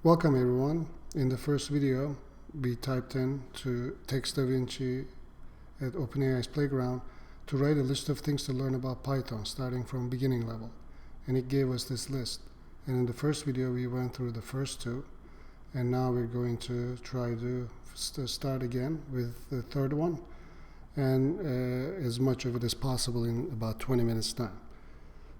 Welcome everyone. In the first video, we typed in to text DaVinci at OpenAI's Playground to write a list of things to learn about Python starting from beginning level. And it gave us this list. And in the first video, we went through the first two. And now we're going to try to start again with the third one. And as much of it as possible in about 20 minutes time.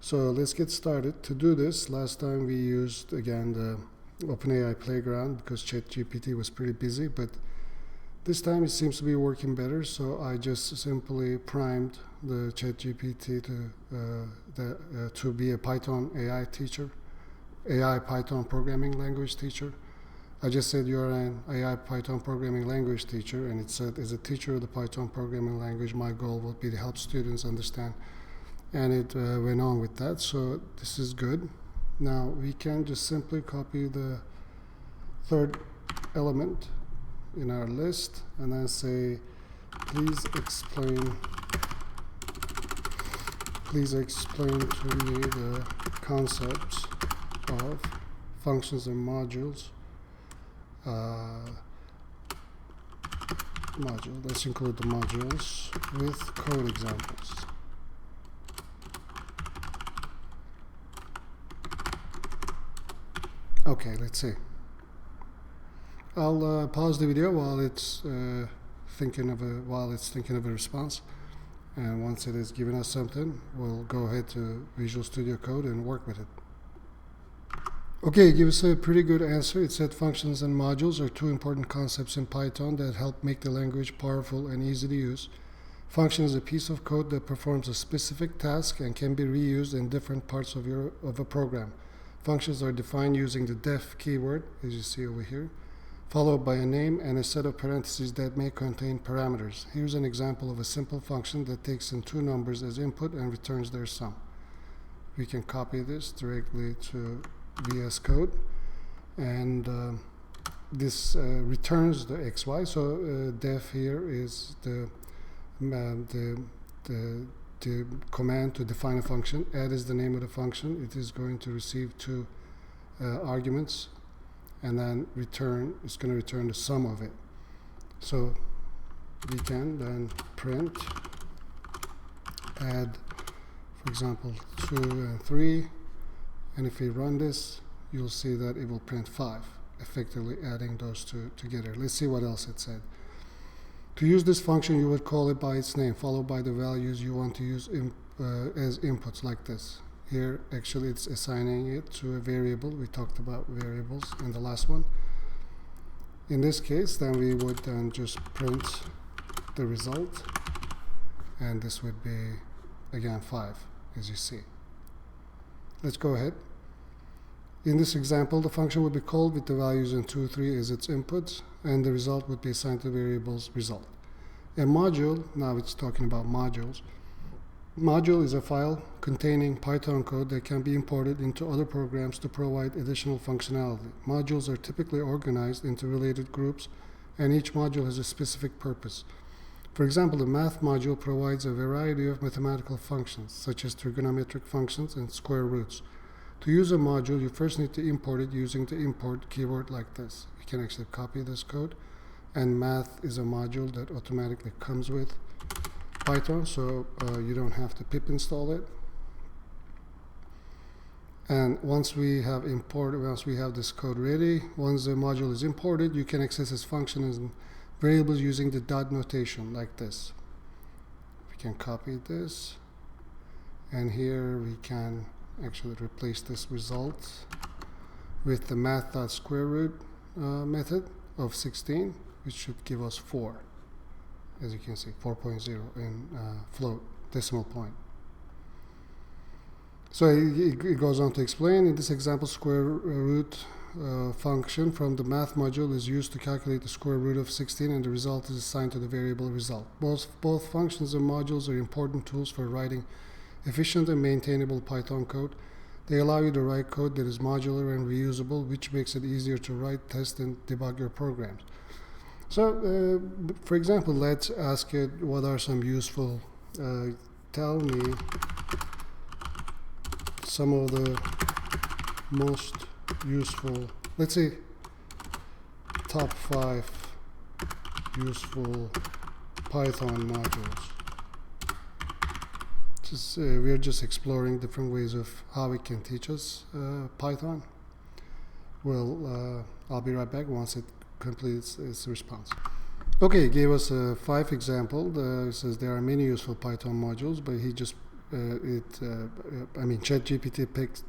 So let's get started. To do this, last time we used, again, the OpenAI Playground because ChatGPT was pretty busy, but this time it seems to be working better, so I just simply primed the ChatGPT to be a Python AI teacher, AI Python programming language teacher. I just said you're an AI Python programming language teacher, and it said as a teacher of the Python programming language, my goal would be to help students understand, and it went on with that, so this is good. Now we can just simply copy the third element in our list and then say, please explain to me the concepts of functions and modules. Let's include the modules with code examples. Okay, let's see. I'll pause the video while it's thinking of a response, and once it has given us something, we'll go ahead to Visual Studio Code and work with it. Okay, it gives us a pretty good answer. It said functions and modules are two important concepts in Python that help make the language powerful and easy to use. Function is a piece of code that performs a specific task and can be reused in different parts of a program. Functions are defined using the def keyword, as you see over here, followed by a name and a set of parentheses that may contain parameters. Here's an example of a simple function that takes in two numbers as input and returns their sum. We can copy this directly to VS Code, and this returns the XY. So def here is the command to define a function. Add is the name of the function. It is going to receive two arguments, and then it's going to return the sum of it. So we can then print add, for example, 2 and 3, and if we run this, you'll see that it will print 5, effectively adding those two together. Let's see what else it said. To use this function, you would call it by its name, followed by the values you want to use as inputs, like this. Here, actually, it's assigning it to a variable. We talked about variables in the last one. In this case, then we would then just print the result, and this would be, again, 5, as you see. Let's go ahead. In this example, the function would be called with the values in 2, 3 as its inputs, and the result would be assigned to the variable's result. A module, now it's talking about modules. Module is a file containing Python code that can be imported into other programs to provide additional functionality. Modules are typically organized into related groups, and each module has a specific purpose. For example, the math module provides a variety of mathematical functions, such as trigonometric functions and square roots. To use a module, you first need to import it using the import keyword like this. You can actually copy this code, and math is a module that automatically comes with Python, so you don't have to pip install it. And once we have this code ready, once the module is imported, you can access its functions and variables using the dot notation like this. We can copy this, and here we can actually replace this result with the math.square-root method of 16, which should give us 4, as you can see, 4.0 in float decimal point. So it goes on to explain, in this example, square root function from the math module is used to calculate the square root of 16, and the result is assigned to the variable result. Both functions and modules are important tools for writing efficient and maintainable Python code. They allow you to write code that is modular and reusable, which makes it easier to write, test, and debug your programs. So, for example, let's ask it what are some useful, tell me some of the most useful, let's say top 5 useful Python modules. We are just exploring different ways of how it can teach us Python. Well, I'll be right back once it completes its response. Okay, it gave us 5 examples. It says there are many useful Python modules, but he just ChatGPT picked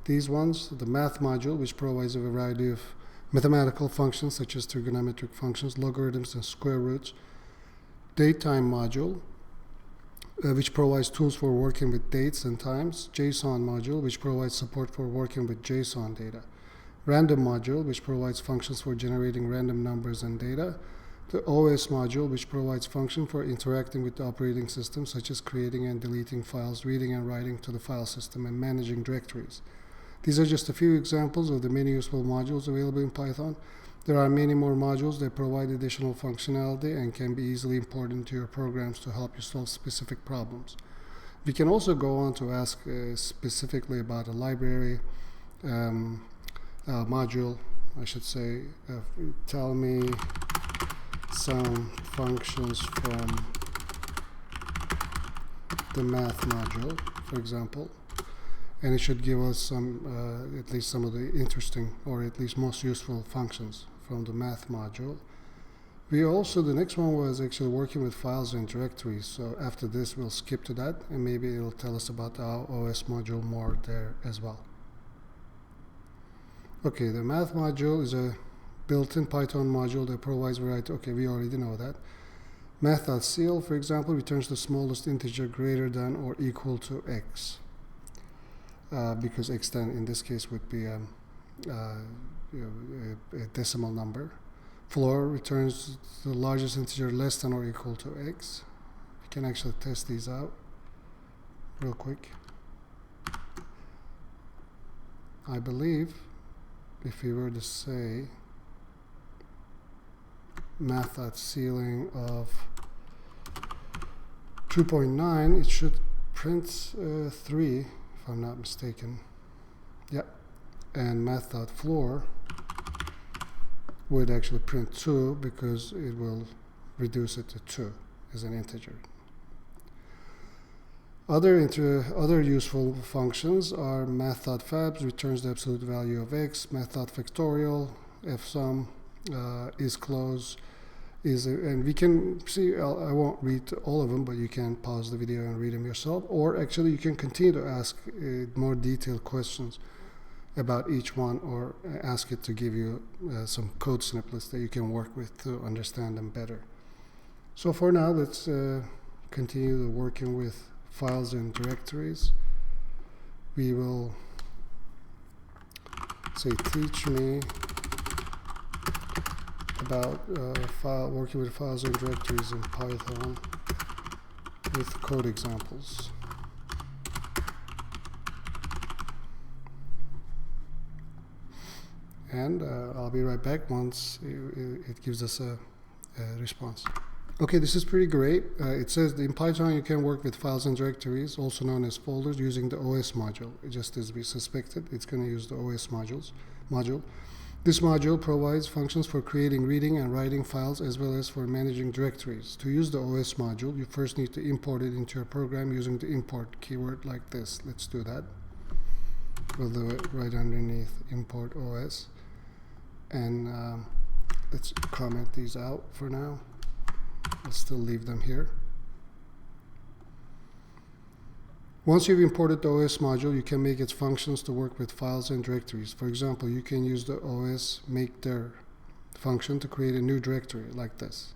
these ones. The math module, which provides a variety of mathematical functions such as trigonometric functions, logarithms, and square roots. Datetime module, which provides tools for working with dates and times. JSON module, which provides support for working with JSON data. Random module, which provides functions for generating random numbers and data. The OS module, which provides functions for interacting with the operating system, such as creating and deleting files, reading and writing to the file system, and managing directories. These are just a few examples of the many useful modules available in Python. There are many more modules that provide additional functionality and can be easily imported into your programs to help you solve specific problems. We can also go on to ask specifically about a library module, I should say. Tell me some functions from the math module, for example. And it should give us some, at least some of the interesting or at least most useful functions from the math module. We also, the next one was actually working with files and directories. So after this, we'll skip to that, and maybe it'll tell us about our OS module more there as well. Okay, the math module is a built-in Python module that provides variety. Okay, we already know that. Math.ceil, for example, returns the smallest integer greater than or equal to x. Because x then in this case would be a decimal number. Floor returns the largest integer less than or equal to x. We can actually test these out real quick. I believe if we were to say math.ceiling of 2.9, it should print 3, if I'm not mistaken. Yep. And math.floor would actually print 2 because it will reduce it to 2 as an integer. Other useful functions are math.fabs, returns the absolute value of x, math.factorial, fsum, isclose, and we can see, I won't read all of them, but you can pause the video and read them yourself, or actually you can continue to ask more detailed questions about each one, or ask it to give you some code snippets that you can work with to understand them better. So for now, let's continue working with files and directories. We will say teach me about working with files and directories in Python with code examples. And I'll be right back once it gives us a response. Okay, this is pretty great. It says in Python you can work with files and directories, also known as folders, using the OS module. Just as we suspected, it's going to use the OS module. This module provides functions for creating, reading, and writing files, as well as for managing directories. To use the OS module, you first need to import it into your program using the import keyword like this. Let's do that. We'll do it right underneath import OS. And let's comment these out for now. I'll still leave them here. Once you've imported the OS module, you can make its functions to work with files and directories. For example, you can use the OS makeDir function to create a new directory like this.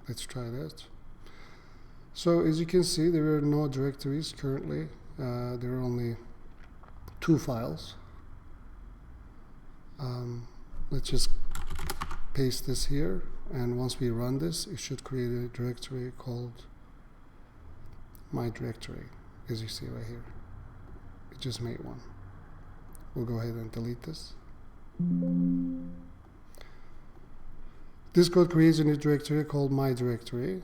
Let's try that. So as you can see, there are no directories currently. There are only 2 files. Let's just paste this here, and once we run this, it should create a directory called my directory, as you see right here. It just made one. We'll go ahead and delete this. This code creates a new directory called my directory.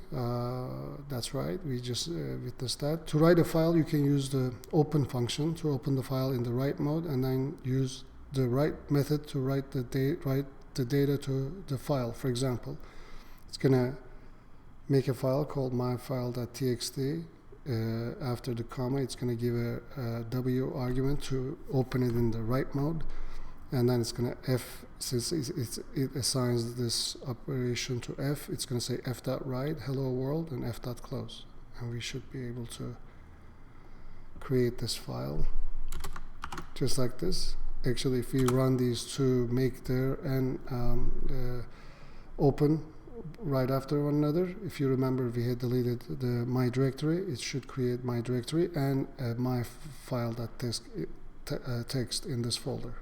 That's right, we just witnessed that. To write a file, you can use the open function to open the file in the write mode, and then use the write method to write the data to the file. For example, it's going to make a file called myfile.txt. After the comma, it's going to give a W argument to open it in the write mode. And then it's going to F, since it assigns this operation to F, it's going to say f.write, hello world, and f.close. And we should be able to create this file just like this. Actually, if we run these two, make there and open right after one another, if you remember, we had deleted the my directory, it should create my directory and my file.text in this folder.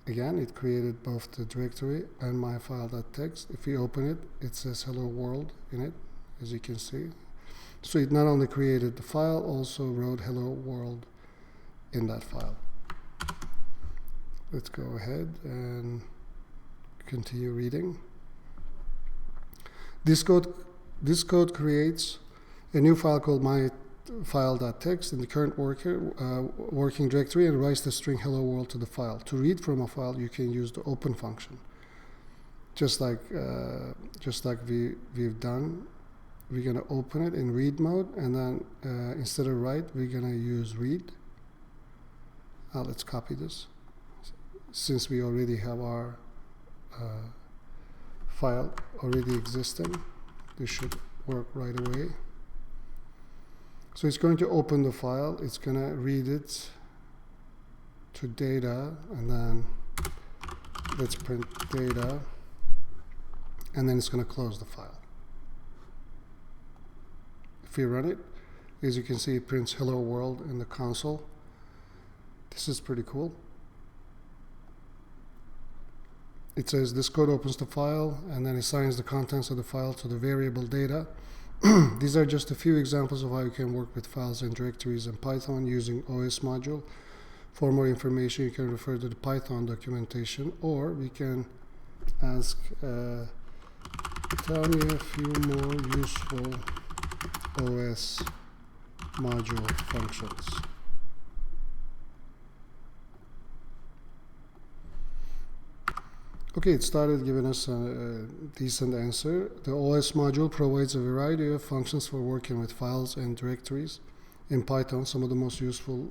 Again, it created both the directory and my file.txt. If we open it, it says hello world in it, as you can see. So it not only created the file, also wrote hello world in that file. Let's go ahead and continue reading. This code creates a new file called myfile.txt in the current working directory and writes the string hello world to the file. To read from a file, you can use the open function. Just like we've done, we're going to open it in read mode, and then instead of write, we're going to use read. Let's copy this. Since we already have our file already existing, this should work right away. So it's going to open the file, it's going to read it to data, and then let's print data, and then it's going to close the file. If we run it, as you can see, it prints hello world in the console. This is pretty cool. It says this code opens the file and then assigns the contents of the file to the variable data. These are just a few examples of how you can work with files and directories in Python using OS module. For more information, you can refer to the Python documentation, or we can ask, tell me a few more useful OS module functions. Okay, it started giving us a decent answer. The OS module provides a variety of functions for working with files and directories. In Python, some of the most useful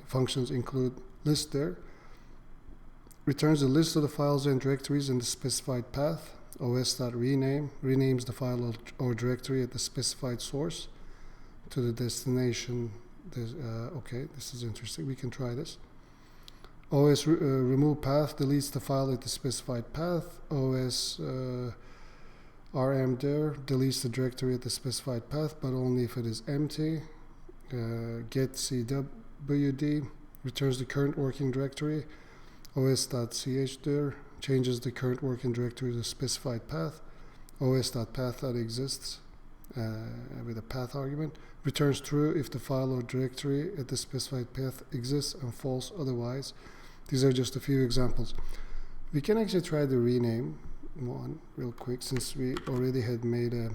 functions include list there, returns a list of the files and directories in the specified path. os.rename renames the file or directory at the specified source to the destination. Okay, this is interesting. We can try this. OS remove path deletes the file at the specified path. OS rm there deletes the directory at the specified path, but only if it is empty. Get cwd returns the current working directory. os.ch there changes the current working directory to the specified path. os.path.exists with a path argument returns true if the file or directory at the specified path exists, and false otherwise. These are just a few examples. We can actually try the rename one real quick, since we already had made a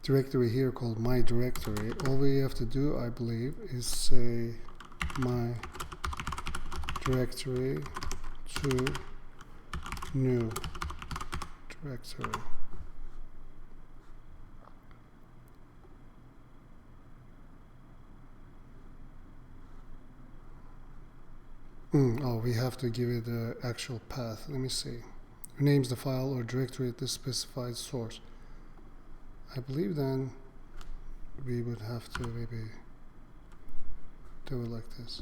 directory here called my directory. All we have to do, I believe, is say my directory to new directory. Oh, we have to give it the actual path. Let me see. Renames the file or directory at the specified source. I believe then we would have to maybe do it like this.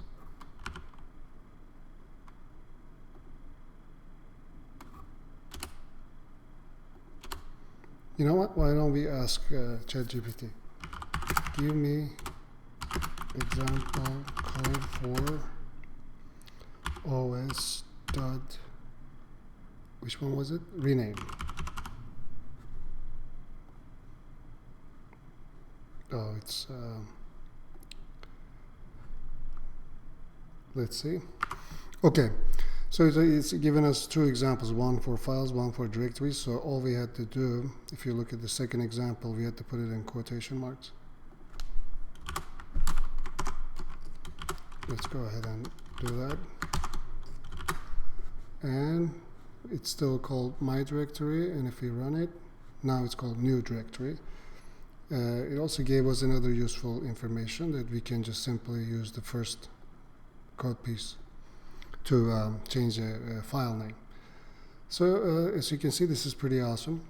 You know what? Why don't we ask ChatGPT? Give me example code for os dot, which one was it? Rename. Oh, it's let's see. Okay, so it's given us two examples, one for files, one for directories. So all we had to do, if you look at the second example, we had to put it in quotation marks. let's go ahead and do that. And it's still called my directory, and if we run it, now it's called new directory. It also gave us another useful information that we can just simply use the first code piece to change a file name. So as you can see, this is pretty awesome.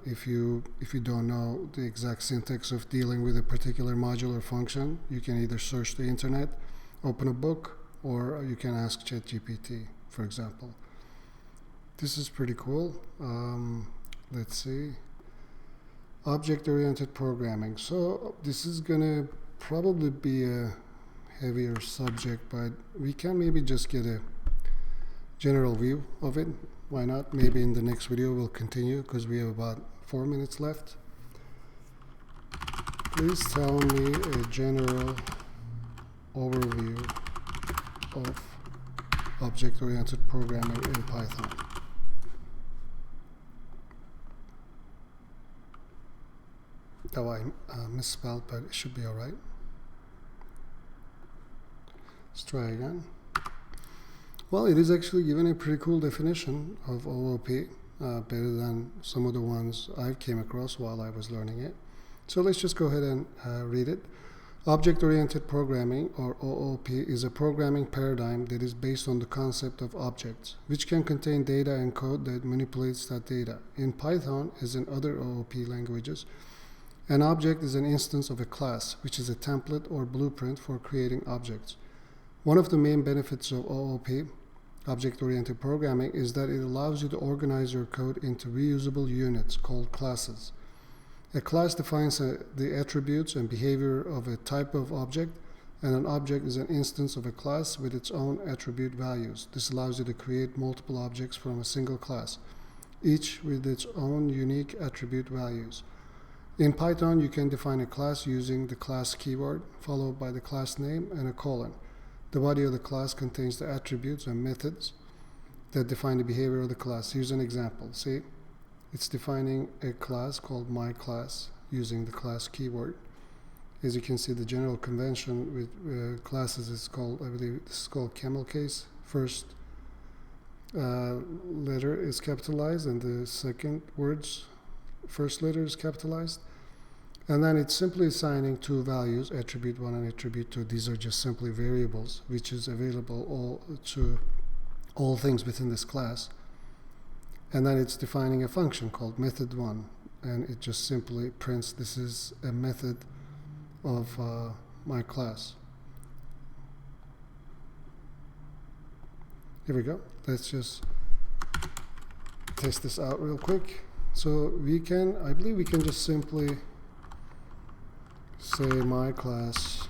If you don't know the exact syntax of dealing with a particular module or function, you can either search the internet, open a book, or you can ask ChatGPT, for example. This is pretty cool. Let's see. Object-oriented programming. So this is gonna probably be a heavier subject, but we can maybe just get a general view of it. Why not? Maybe in the next video we'll continue, because we have about 4 minutes left. Please tell me a general overview of object-oriented programming in Python. Oh, I misspelled, but it should be all right. Let's try again. Well, it is actually given a pretty cool definition of OOP, better than some of the ones I came across while I was learning it. So let's just go ahead and read it. Object-oriented programming, or OOP, is a programming paradigm that is based on the concept of objects, which can contain data and code that manipulates that data. In Python, as in other OOP languages, an object is an instance of a class, which is a template or blueprint for creating objects. One of the main benefits of OOP, object-oriented programming, is that it allows you to organize your code into reusable units called classes. A class defines the attributes and behavior of a type of object, and an object is an instance of a class with its own attribute values. This allows you to create multiple objects from a single class, each with its own unique attribute values. In Python, you can define a class using the class keyword, followed by the class name and a colon. The body of the class contains the attributes and methods that define the behavior of the class. Here's an example. See, it's defining a class called myClass using the class keyword. As you can see, the general convention with classes is called, I believe this is called camel case. First letter is capitalized, and the second word's first letter is capitalized. And then it's simply assigning two values, attribute 1 and attribute 2. These are just simply variables, which is available to all things within this class. And then it's defining a function called method 1, and it just simply prints this is a method of my class. Here we go. Let's just test this out real quick. So we can, I believe we can just simply say my class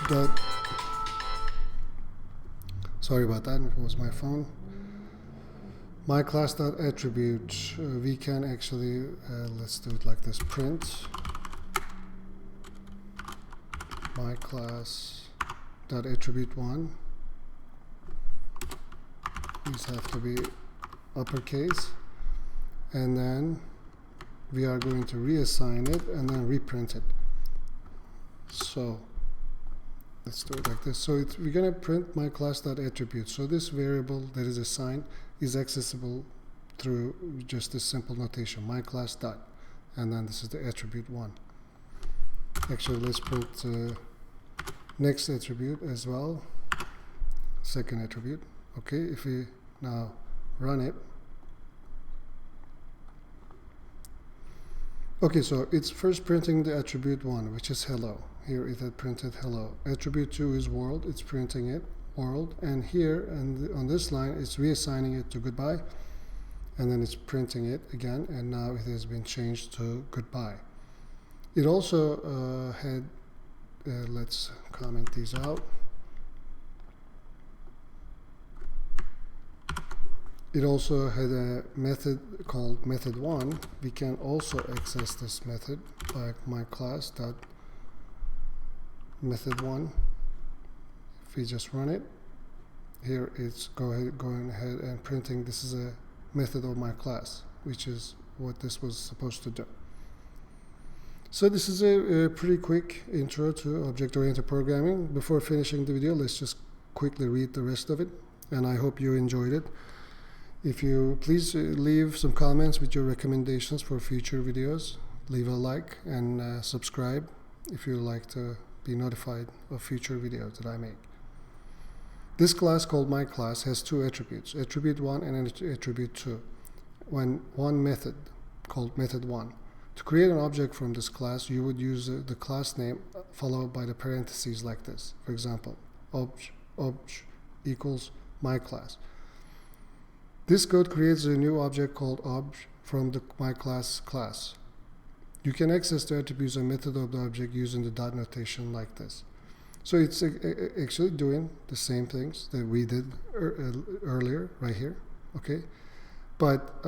dot, sorry about that, it was my phone. My class dot attribute, we can actually, let's do it like this, print my class dot attribute 1. These have to be uppercase, and then we are going to reassign it and then reprint it. So let's do it like this. So we're going to print my class.attribute. So this variable that is assigned is accessible through just this simple notation, my class dot, and then this is the attribute 1. Actually, let's print next attribute as well, second attribute. Okay, if we now run it. Okay, so it's first printing the attribute 1, which is hello. Here it had printed hello. Attribute 2 is world, it's printing it, world. And here, and on this line, it's reassigning it to goodbye. And then it's printing it again, and now it has been changed to goodbye. It also had, let's comment these out. It also had a method called method 1. We can also access this method by my class dot method 1. If we just run it, here it's going ahead and printing this is a method of my class, which is what this was supposed to do. So this is a pretty quick intro to object-oriented programming. Before finishing the video, let's just quickly read the rest of it, and I hope you enjoyed it. If you please leave some comments with your recommendations for future videos, leave a like and subscribe if you like to be notified of future videos that I make. This class called myClass has two attributes, attribute 1 and attribute 2, when one method called method 1. To create an object from this class, you would use the class name followed by the parentheses like this. For example, obj equals myClass. This code creates a new object called obj from the myClass class. You can access the attributes and method of the object using the dot notation like this. So it's actually doing the same things that we did earlier right here, okay? But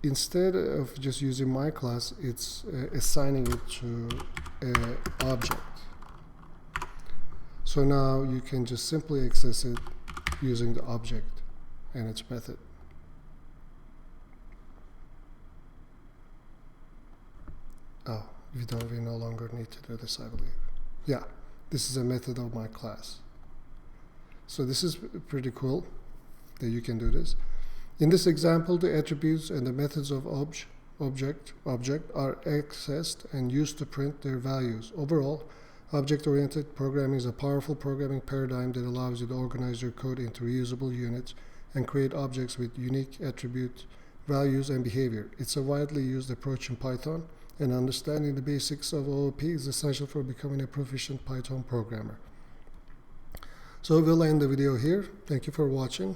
instead of just using myClass, it's assigning it to an object. So now you can just simply access it using the object and its method. Oh, we no longer need to do this, I believe. Yeah, this is a method of myClass. So this is pretty cool that you can do this. In this example, the attributes and the methods of object are accessed and used to print their values. Overall, object-oriented programming is a powerful programming paradigm that allows you to organize your code into reusable units and create objects with unique attribute, values, and behavior. It's a widely used approach in Python, and understanding the basics of OOP is essential for becoming a proficient Python programmer. So we'll end the video here. Thank you for watching,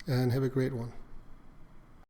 and have a great one.